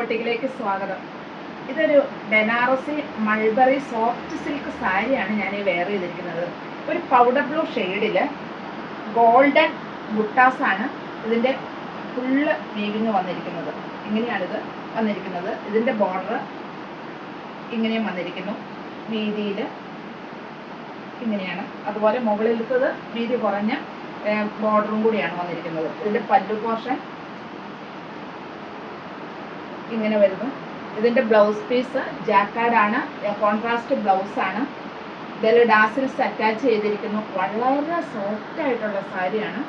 ബൊട്ടിക്കിലേക്ക് സ്വാഗതം. ഇതൊരു Banarasi mulberry soft silk സാരിയാണ് ഞാൻ വെയർ ചെയ്തിരിക്കുന്നത്. ഒരു പൗഡർ ബ്ലൂ ഷെയ്ഡിൽ ഗോൾഡൻ ബുട്ടാസാണ് ഇതിൻ്റെ ഫുള്ള് വീവിങ് വന്നിരിക്കുന്നത്. ഇങ്ങനെയാണിത് വന്നിരിക്കുന്നത്. ഇതിൻ്റെ ബോർഡർ ഇങ്ങനെയും വന്നിരിക്കുന്നു, വീതിയിൽ ഇങ്ങനെയാണ്. അതുപോലെ മുകളിലത്തത് വീതി കുറഞ്ഞ ബോർഡറും കൂടിയാണ് വന്നിരിക്കുന്നത്. ഇതിൻ്റെ പല്ലു പോർഷൻ ഇങ്ങനെ വരുന്നു. ഇതിൻ്റെ ബ്ലൗസ് പീസ് ജാക്കാർഡാണ്, കോൺട്രാസ്റ്റ് ബ്ലൗസാണ്. ഇതിൽ ഡാസിൽസ് അറ്റാച്ച് ചെയ്തിരിക്കുന്നു. വളരെ സോഫ്റ്റ് ആയിട്ടുള്ള സാരിയാണ്.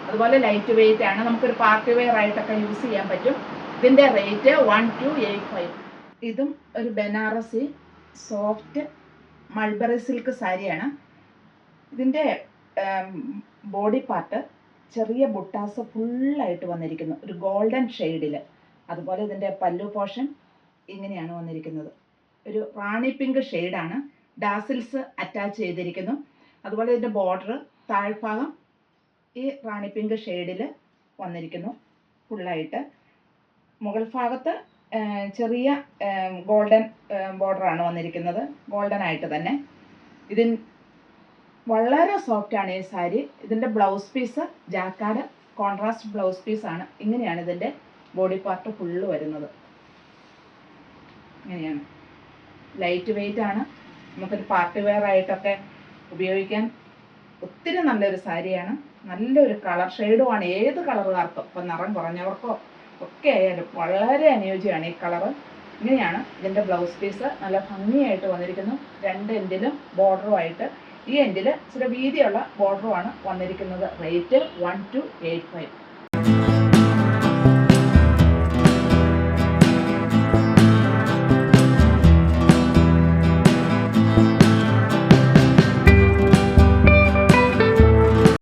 അതുപോലെ ലൈറ്റ് വെയിറ്റ് ആണ്. നമുക്കൊരു പാർട്ടി വെയർ ആയിട്ടൊക്കെ യൂസ് ചെയ്യാൻ പറ്റും. ഇതിൻ്റെ റേറ്റ് 1285. ഇതും ഒരു ബനാറസി സോഫ്റ്റ് മൾബറി സിൽക്ക് സാരിയാണ്. ഇതിൻ്റെ ബോഡി പാർട്ട് ചെറിയ ബുട്ടാസ് ഫുള്ളായിട്ട് വന്നിരിക്കുന്നു, ഒരു ഗോൾഡൻ ഷെയ്ഡിൽ. അതുപോലെ ഇതിൻ്റെ പല്ലു പോർഷൻ ഇങ്ങനെയാണ് വന്നിരിക്കുന്നത്. ഒരു റാണി പിങ്ക് ഷെയ്ഡാണ്. ഡാസിൽസ് അറ്റാച്ച് ചെയ്തിരിക്കുന്നു. അതുപോലെ ഇതിൻ്റെ ബോർഡർ താഴ്ഭാഗം ഈ റാണി പിങ്ക് ഷെയ്ഡിൽ വന്നിരിക്കുന്നു ഫുള്ളായിട്ട്. മുകൾ ഭാഗത്ത് ചെറിയ ഗോൾഡൻ ബോർഡറാണ് വന്നിരിക്കുന്നത്, ഗോൾഡൻ ആയിട്ട് തന്നെ. ഇതിന് വളരെ സോഫ്റ്റാണ് ഈ സാരി. ഇതിൻ്റെ ബ്ലൗസ് പീസ് ജാക്കാർഡ് കോൺട്രാസ്റ്റ് ബ്ലൗസ് പീസാണ്. ഇങ്ങനെയാണ് ഇതിൻ്റെ ബോഡി പാർട്ട് ഫുള്ള് വരുന്നത്. ഇങ്ങനെയാണ്. ലൈറ്റ് വെയിറ്റ് ആണ്. നമുക്കൊരു പാർട്ടി വെയർ ആയിട്ടൊക്കെ ഉപയോഗിക്കാൻ ഒത്തിരി നല്ലൊരു സാരിയാണ്. നല്ലൊരു കളർ ഷെയ്ഡുമാണ്. ഏത് കളറുകാർക്കും, ഇപ്പം നിറം കുറഞ്ഞവർക്കോ ഒക്കെ ആയാലും വളരെ അനുയോജ്യമാണ് ഈ കളറ്. ഇങ്ങനെയാണ് ഇതിൻ്റെ ബ്ലൗസ് പീസ്. നല്ല ഭംഗിയായിട്ട് വന്നിരിക്കുന്നു. രണ്ട് എൻഡിലും ബോർഡറുമായിട്ട്. ഈ എൻഡിൽ ഇച്ചിരി വീതിയുള്ള ബോർഡറുമാണ് വന്നിരിക്കുന്നത്. റേറ്റ് 1285.